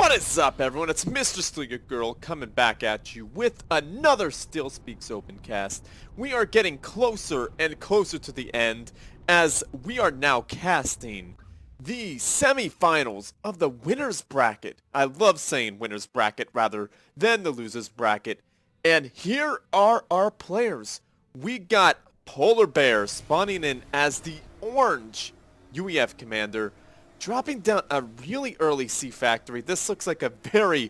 What is up, everyone? It's Mr.StealUrGurl coming back at you with another StealSpeaks Opencast. We are getting closer and closer to the end as we are now casting the semifinals of the winner's bracket. I love saying winner's bracket rather than the loser's bracket. And here are our players. We got Polarbearz spawning in as the orange UEF commander, dropping down a really early C factory. This looks like a very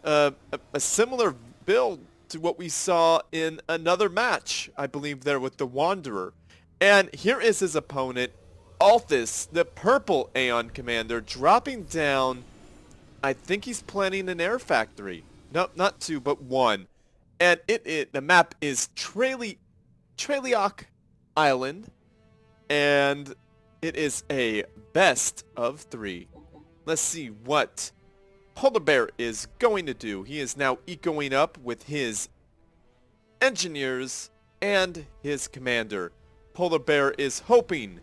a similar build to what we saw in another match, I believe, there with the Wanderer. And here is his opponent, Althis, the purple Aeon commander, dropping down. I think he's planning an air factory. No, not two, but one. And the map is Treliok Island, and it is a best of 3. Let's see what Polarbearz is going to do. He is now ecoing up with his engineers and his commander. Polarbearz is hoping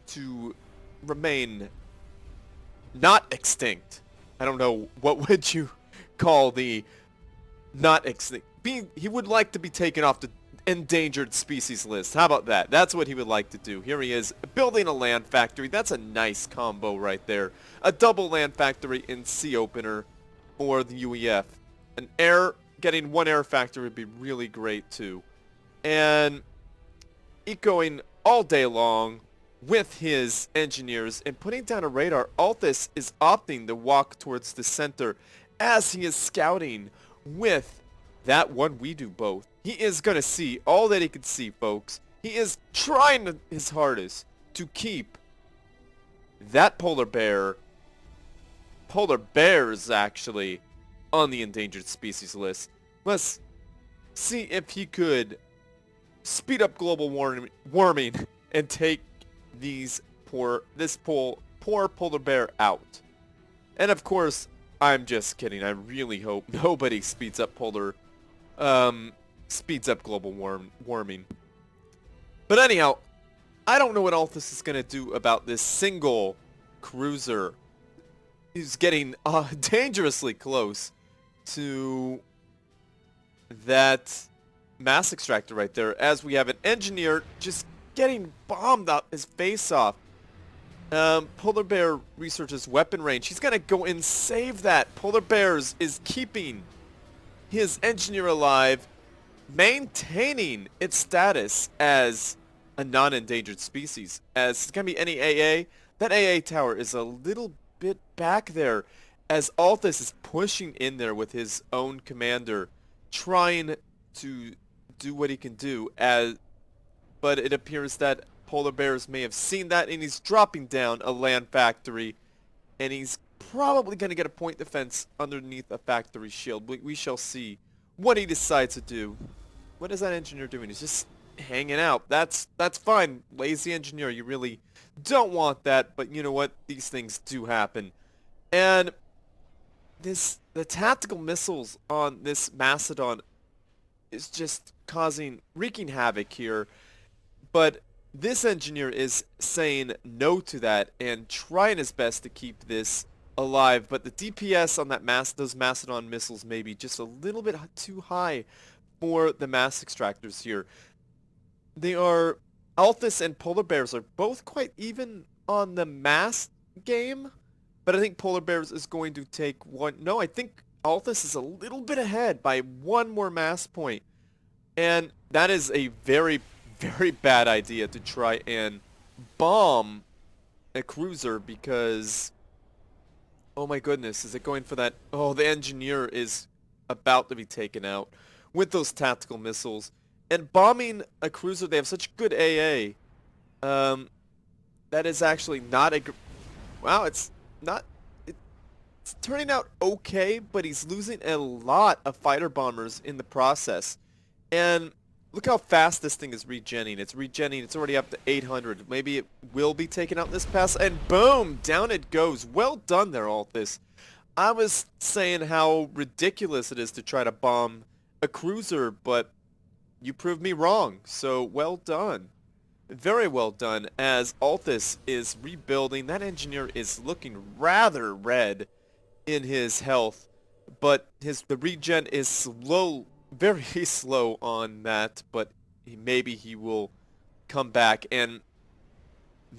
to remain not extinct. I don't know, what would you call the not extinct? He would like to be taken off the endangered species list. How about that? That's what he would like to do. Here he is building a land factory. That's a nice combo right there. A double land factory in sea opener for the UEF. Getting one air factory would be really great too. And ecoing all day long with his engineers and putting down a radar. Althis is opting to walk towards the center as he is scouting with that one we do both. He is going to see all that he can see, folks. He is trying his hardest to keep that Polarbearz actually on the endangered species list. Let's see if he could speed up global warming and take this poor Polarbearz out. And of course, I'm just kidding. I really hope nobody speeds up global warming. But anyhow, I don't know what Althis is going to do about this single cruiser. He's getting dangerously close to that mass extractor right there, as we have an engineer just getting bombed out his face off. Polarbearz researches weapon range. He's going to go and save that. Polarbearz is keeping his engineer alive, maintaining its status as a non-endangered species. As it's going to be any AA, that AA tower is a little bit back there as Althis is pushing in there with his own commander, trying to do what he can do. But it appears that Polarbearz may have seen that, and he's dropping down a land factory, and he's probably going to get a point defense underneath a factory shield. We shall see what he decides to do. What is that engineer doing? He's just hanging out. That's fine. Lazy engineer. You really don't want that, but you know what? These things do happen. And the tactical missiles on this Mastodon is just wreaking havoc here. But this engineer is saying no to that and trying his best to keep this alive, but the DPS on those Mastodon missiles may be just a little bit too high for the mass extractors here. Althis and Polarbearz are both quite even on the mass game, but I think Polarbearz is going to take one. No, I think Althis is a little bit ahead by one more mass point, and that is a very, very bad idea to try and bomb a cruiser, because oh my goodness, is it going for that? Oh, the engineer is about to be taken out with those tactical missiles. And bombing a cruiser, they have such good AA. That is actually not a... Wow, it's turning out okay, but he's losing a lot of fighter bombers in the process. And look how fast this thing is regenning. It's already up to 800. Maybe it will be taken out this pass, and boom, down it goes. Well done there, Althis. I was saying how ridiculous it is to try to bomb a cruiser, but you proved me wrong. So well done. Very well done, as Althis is rebuilding. That engineer is looking rather red. in his health, but the regen is slow, very slow on that, but maybe he will come back. And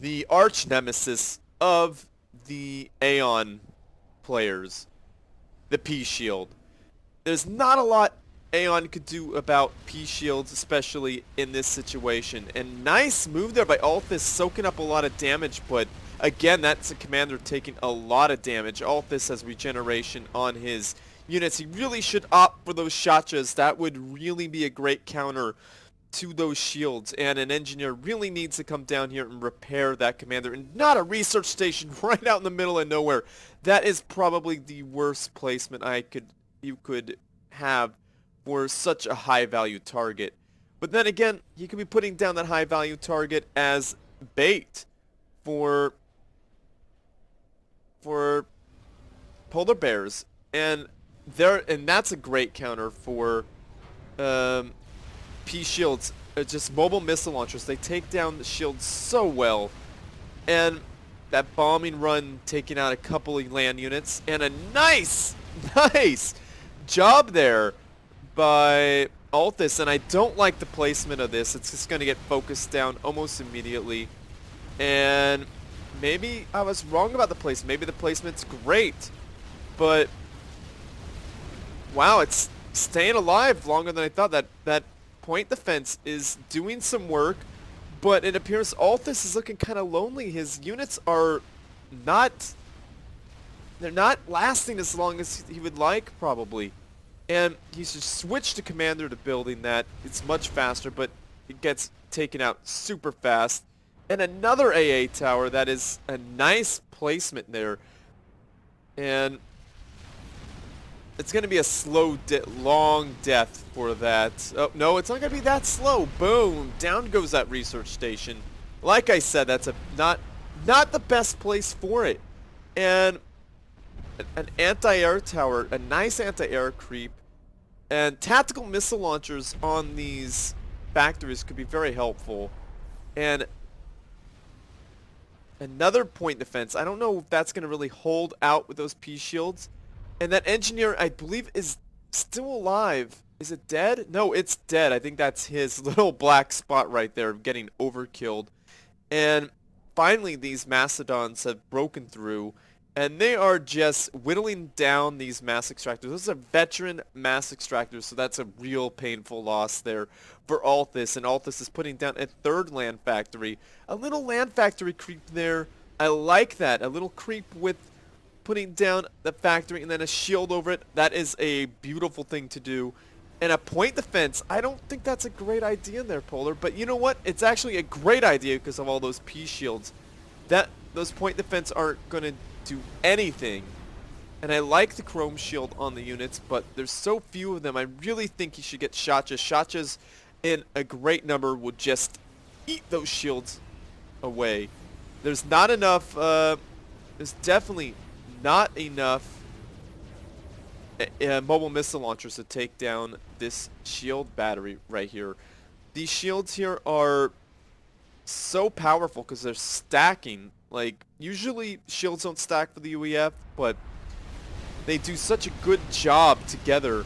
the arch nemesis of the Aeon players, the P-Shield. There's not a lot Aeon could do about P-Shields, especially in this situation. And nice move there by Althis, soaking up a lot of damage, but again, that's a commander taking a lot of damage. Althis has regeneration on his units. He really should opt for those Shachas. That would really be a great counter to those shields, and an engineer really needs to come down here and repair that commander, and not a research station right out in the middle of nowhere. That is probably the worst placement you could have for such a high value target. But then again, he could be putting down that high value target as bait for Polarbearz, and that's a great counter for P-Shields. Just mobile missile launchers. They take down the shields so well. And that bombing run taking out a couple of land units. And a nice job there by Althis. And I don't like the placement of this. It's just going to get focused down almost immediately. And maybe I was wrong about the placement. Maybe the placement's great. But wow, it's staying alive longer than I thought. That point defense is doing some work, but it appears Althis is looking kind of lonely. His units are they're not lasting as long as he would like, probably. And he should switch to commander to building that. It's much faster, but it gets taken out super fast. And another AA tower. That is a nice placement there. And it's going to be a long death for that. Oh, no, it's not going to be that slow. Boom. Down goes that research station. Like I said, that's not the best place for it. And an anti-air tower, a nice anti-air creep, and tactical missile launchers on these factories could be very helpful. And another point defense. I don't know if that's going to really hold out with those P-Shields. And that engineer, I believe, is still alive. Is it dead? No, it's dead. I think that's his little black spot right there getting overkilled. And finally, these Mastodons have broken through. And they are just whittling down these mass extractors. Those are veteran mass extractors, so that's a real painful loss there for Althis. And Althis is putting down a third land factory. A little land factory creep there. I like that. A little creep with putting down the factory and then a shield over it. That is a beautiful thing to do. And a point defense, I don't think that's a great idea there, Polar. But you know what? It's actually a great idea because of all those P-Shields. Those point defense aren't going to do anything. And I like the chrome shield on the units, but there's so few of them. I really think you should get Shachas. Shachas in a great number would just eat those shields away. There's not enough, there's definitely not enough mobile missile launchers to take down this shield battery right here. These shields here are so powerful because they're stacking. Like, usually shields don't stack for the UEF, but they do such a good job together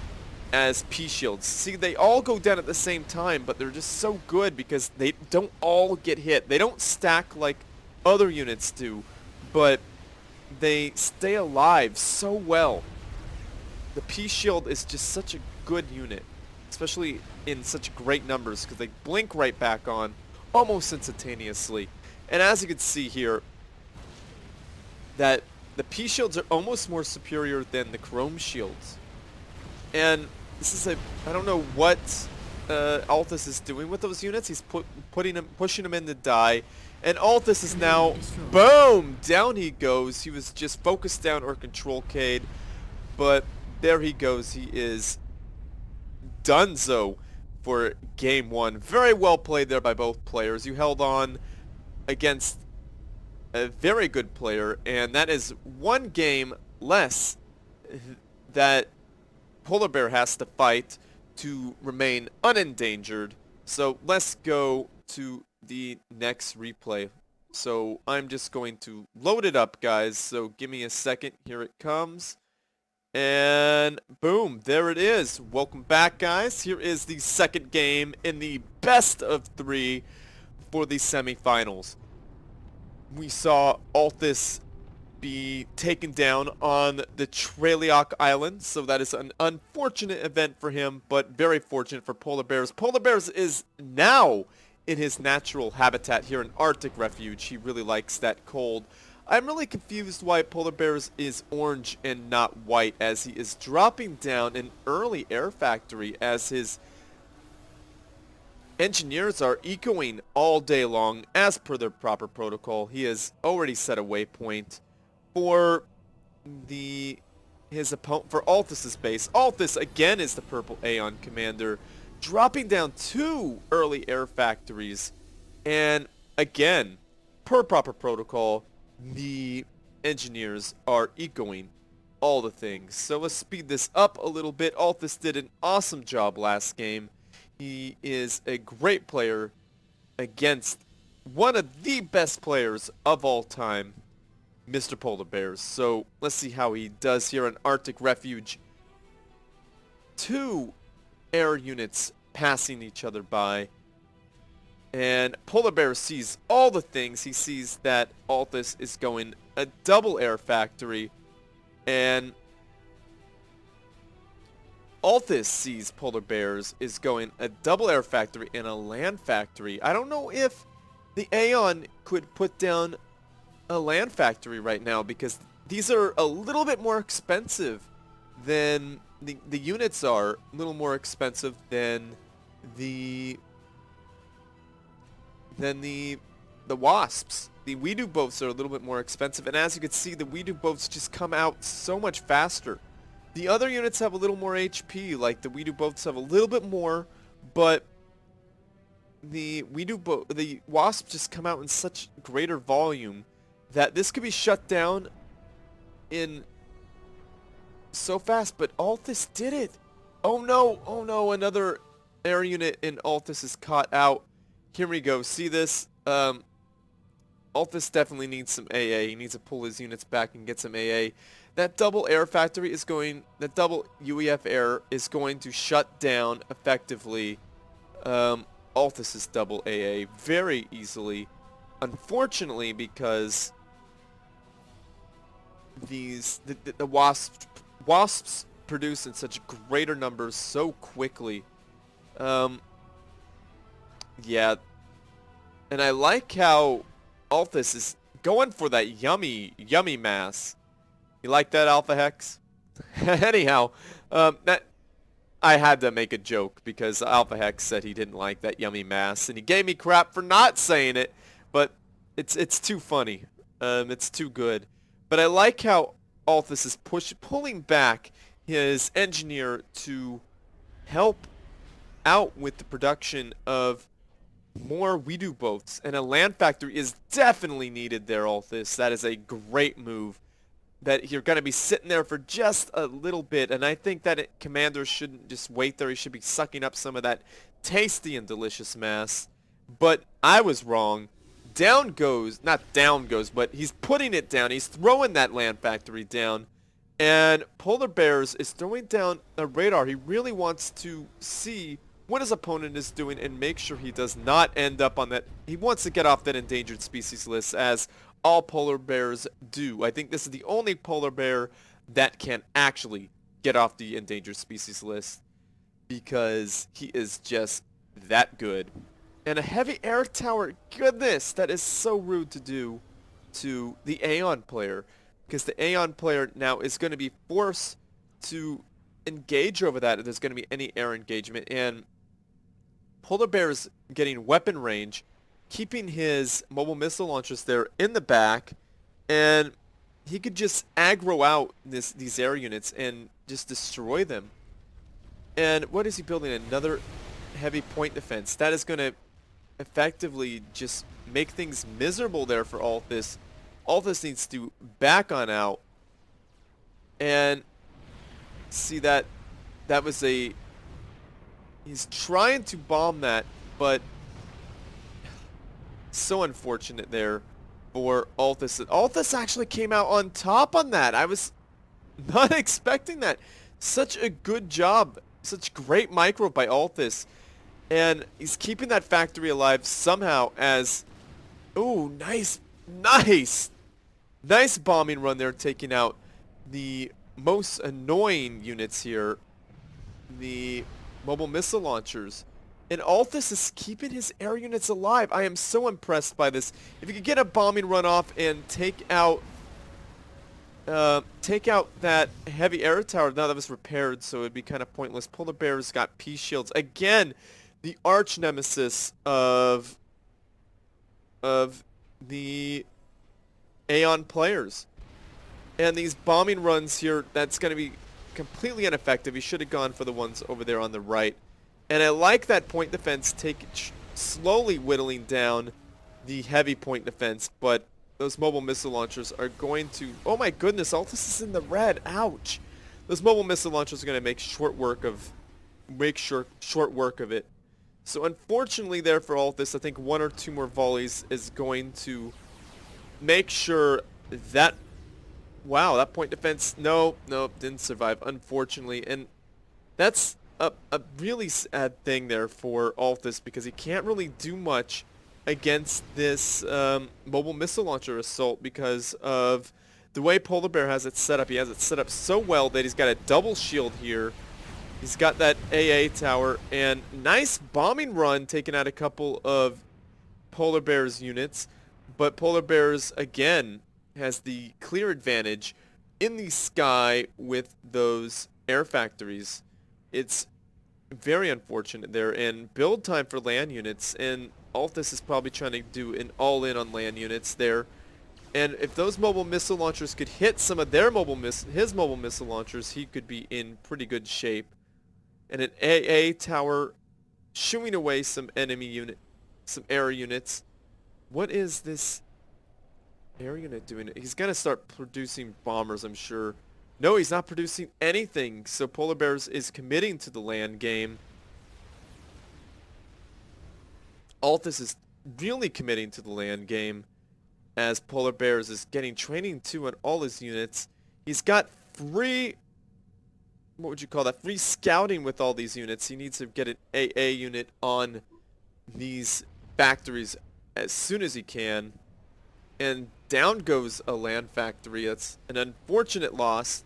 as P-Shields. See, they all go down at the same time, but they're just so good because they don't all get hit. They don't stack like other units do, but they stay alive so well. The P-Shield is just such a good unit, especially in such great numbers, because they blink right back on almost instantaneously. And as you can see here, that the P-Shields are almost more superior than the Chrome Shields. And this is I don't know what Althis is doing with those units. He's pushing them in to die. And Althis is now, boom, down he goes. He was just focused down or control K'd, but there he goes. He is donezo for game one. Very well played there by both players. You held on against a very good player, and that is one game less that Polarbearz has to fight to remain unendangered. So let's go to the next replay. So I'm just going to load it up, guys. So give me a second. Here it comes. And boom, there it is. Welcome back, guys. Here is the second game in the best of 3 for the semifinals. We saw Althis be taken down on the Treliok Island, so that is an unfortunate event for him, but very fortunate for Polarbearz. Polarbearz is now in his natural habitat here in Arctic Refuge. He really likes that cold. I'm really confused why Polarbearz is orange and not white, as he is dropping down an early air factory as his engineers are ecoing all day long as per their proper protocol. He has already set a waypoint for his opponent, for Althis's base. Althis again is the purple Aeon commander, dropping down 2 early air factories, and again, per proper protocol, the engineers are ecoing all the things. So let's speed this up a little bit. Althis did an awesome job last game. He is a great player against one of the best players of all time, Mr. Polarbearz. So let's see how he does here in Arctic Refuge. 2 air units passing each other by. And Polarbearz sees all the things. He sees that Althis is going a double air factory. And Althis sees Polarbearz is going a double air factory and a land factory. I don't know if the Aeon could put down a land factory right now, because these are a little bit more expensive than the units are a little more expensive than the Wasps. The Weedu boats are a little bit more expensive, and as you can see, the Weedu boats just come out so much faster. The other units have a little more HP, like the Weedu boats have a little bit more, but the Wasps just come out in such greater volume that this could be shut down in so fast. But Althis did it. Oh no, another air unit in Althis is caught out. Here we go. See this? Althis definitely needs some AA. He needs to pull his units back and get some AA. That double air factory is going, that double UEF air is going to shut down effectively Althis's double AA very easily. Unfortunately, because the wasps produce in such greater numbers so quickly. Yeah, and I like how Althis is going for that yummy mass. You like that, Alpha Hex? Anyhow, that I had to make a joke because Alpha Hex said he didn't like that yummy mass, and he gave me crap for not saying it. But it's too funny. It's too good. But I like how Althis is pulling back his engineer to help out with the production of more Weedu boats, and a land factory is definitely needed there, Althis. That is a great move. That you're going to be sitting there for just a little bit, and I think that commanders shouldn't just wait there. He should be sucking up some of that tasty and delicious mass. But I was wrong. Down goes, not down goes, but he's putting it down. He's throwing that land factory down, and Polarbearz is throwing down a radar. He really wants to see what his opponent is doing and make sure he does not end up on that. He wants to get off that endangered species list, as all polar bears do. I think this is the only polar bear that can actually get off the endangered species list, because he is just that good. And a heavy air tower, goodness, that is so rude to do to the Aeon player, because the Aeon player now is going to be forced to engage over that if there's going to be any air engagement. And Polarbearz getting weapon range, keeping his mobile missile launchers there in the back, and he could just aggro out these air units and just destroy them. And what is he building? Another heavy point defense. That is going to effectively just make things miserable there for Althis. Althis needs to back on out. And see, that was a... He's trying to bomb that, but so unfortunate there for Althis. Althis actually came out on top on that. I was Not expecting that. Such a good job. Such great micro by Althis. And he's keeping that factory alive somehow as... Ooh, nice. Nice! Nice bombing run there, taking out the most annoying units here. The mobile missile launchers. And Althis is keeping his air units alive. I am so impressed by this. If you could get a bombing run off and take out that heavy air tower. Now that was repaired, so it'd be kind of pointless. Polarbearz got peace shields. Again, the arch nemesis of the Aeon players. And these bombing runs here, that's going to be completely ineffective. He should have gone for the ones over there on the right. And I like that point defense slowly whittling down the heavy point defense, but those mobile missile launchers are going to... Oh my goodness, Althis is in the red. Ouch. Those mobile missile launchers are going to make short work of it. So unfortunately there for Althis, I think one or two more volleys is going to make sure that... Wow, that point defense... No, didn't survive, unfortunately. And that's a really sad thing there for Althis, because he can't really do much against this mobile missile launcher assault because of the way Polarbearz has it set up. He has it set up so well that he's got a double shield here. He's got that AA tower, and nice bombing run taking out a couple of Polarbearz units. But Polarbearz, again, has the clear advantage in the sky with those air factories. It's very unfortunate there, and build time for land units, and Althis is probably trying to do an all-in on land units there. And if those mobile missile launchers could hit some of their his mobile missile launchers, he could be in pretty good shape. And an AA tower shooing away some some air units. What is this air unit doing? He's gonna start producing bombers, I'm sure. No, he's not producing anything. So Polarbearz is committing to the land game. Althis is really committing to the land game, as Polarbearz is getting training too on all his units. He's got free, what would you call that, free scouting with all these units. He needs to get an AA unit on these factories as soon as he can. And down goes a land factory. That's an unfortunate loss,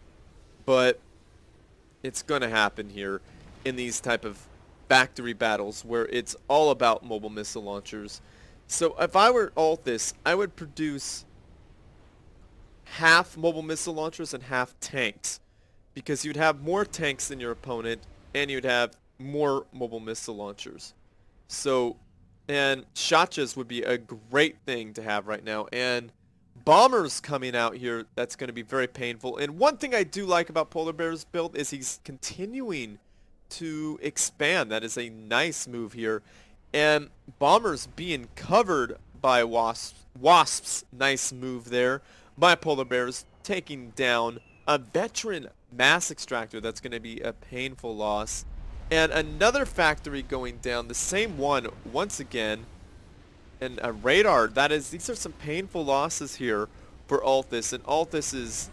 but it's going to happen here in these type of factory battles where it's all about mobile missile launchers. So if I were Althis, I would produce half mobile missile launchers and half tanks, because you'd have more tanks than your opponent and you'd have more mobile missile launchers. So, and Shotjas would be a great thing to have right now, and bombers coming out here, that's going to be very painful. And one thing I do like about Polarbearz build is he's continuing to expand. That is a nice move here. And bombers being covered by wasps, nice move there by Polarbearz, taking down a veteran mass extractor. That's going to be a painful loss. And another factory going down, the same one once again. And a radar. These are some painful losses here for Althis. And Althis is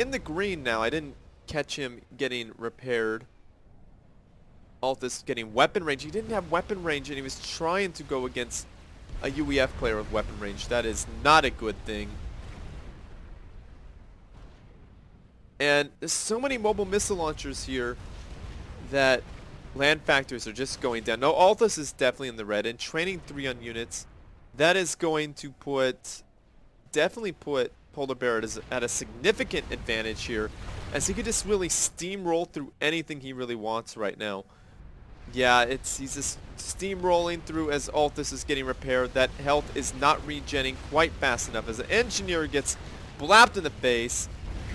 in the green now. I didn't catch him getting repaired. Althis getting weapon range. He didn't have weapon range, and he was trying to go against a UEF player with weapon range. That is not a good thing. And there's so many mobile missile launchers here that land factories are just going down. No, Althis is definitely in the red, and training 3 on units. That is going to definitely put Polarbearz at a significant advantage here, as he could just really steamroll through anything he really wants right now. Yeah, he's just steamrolling through as Althis is getting repaired. That health is not regenning quite fast enough as the engineer gets blapped in the face.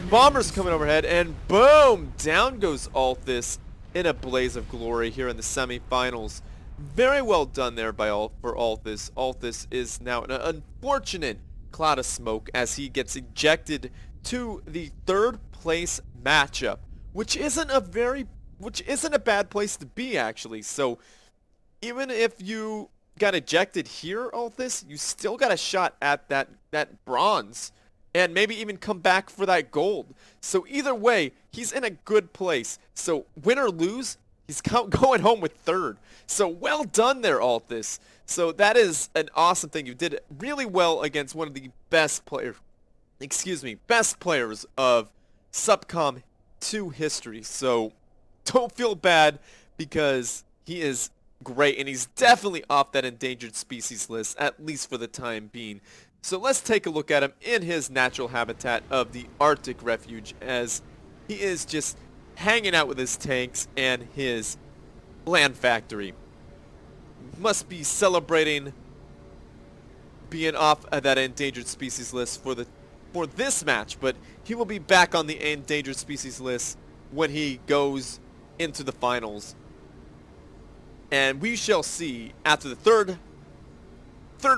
Bombers coming overhead, and boom! Down goes Althis in a blaze of glory here in the semifinals. Very well done there for Althis. Althis is now in an unfortunate cloud of smoke as he gets ejected to the 3rd place matchup, which isn't a bad place to be, actually. So even if you got ejected here, Althis, you still got a shot at that bronze and maybe even come back for that gold. So either way, he's in a good place. So win or lose, he's going home with third. So well done there, Althis. So that is an awesome thing. You did really well against one of the best players of Subcom 2 history. So don't feel bad because he is great and he's definitely off that endangered species list, at least for the time being. So let's take a look at him in his natural habitat of the Arctic Refuge, as he is just hanging out with his tanks and his land factory. Must be celebrating being off of that endangered species list for this match, but he will be back on the endangered species list when he goes into the finals. And we shall see after the third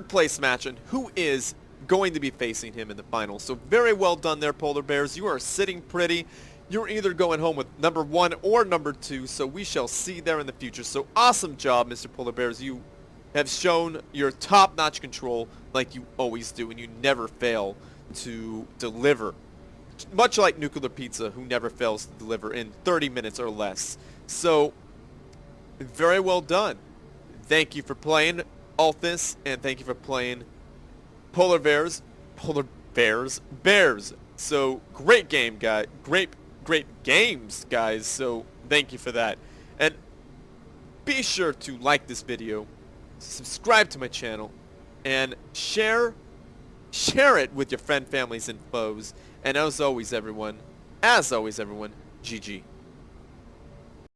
place match and who is going to be facing him in the finals. So very well done there, Polarbearz. You are sitting pretty. You're either going home with number 1 or number 2, so we shall see there in the future. So awesome job, Mr. Polarbearz. You have shown your top-notch control like you always do, and you never fail to deliver. Much like Nuclear Pizza, who never fails to deliver in 30 minutes or less. So very well done. Thank you for playing Althis, and thank you for playing Polarbearz. Bears. So great game, guys. Great games, guys. So thank you for that. And be sure to like this video, subscribe to my channel, and share it with your friends, families, and foes. And as always, everyone, GG.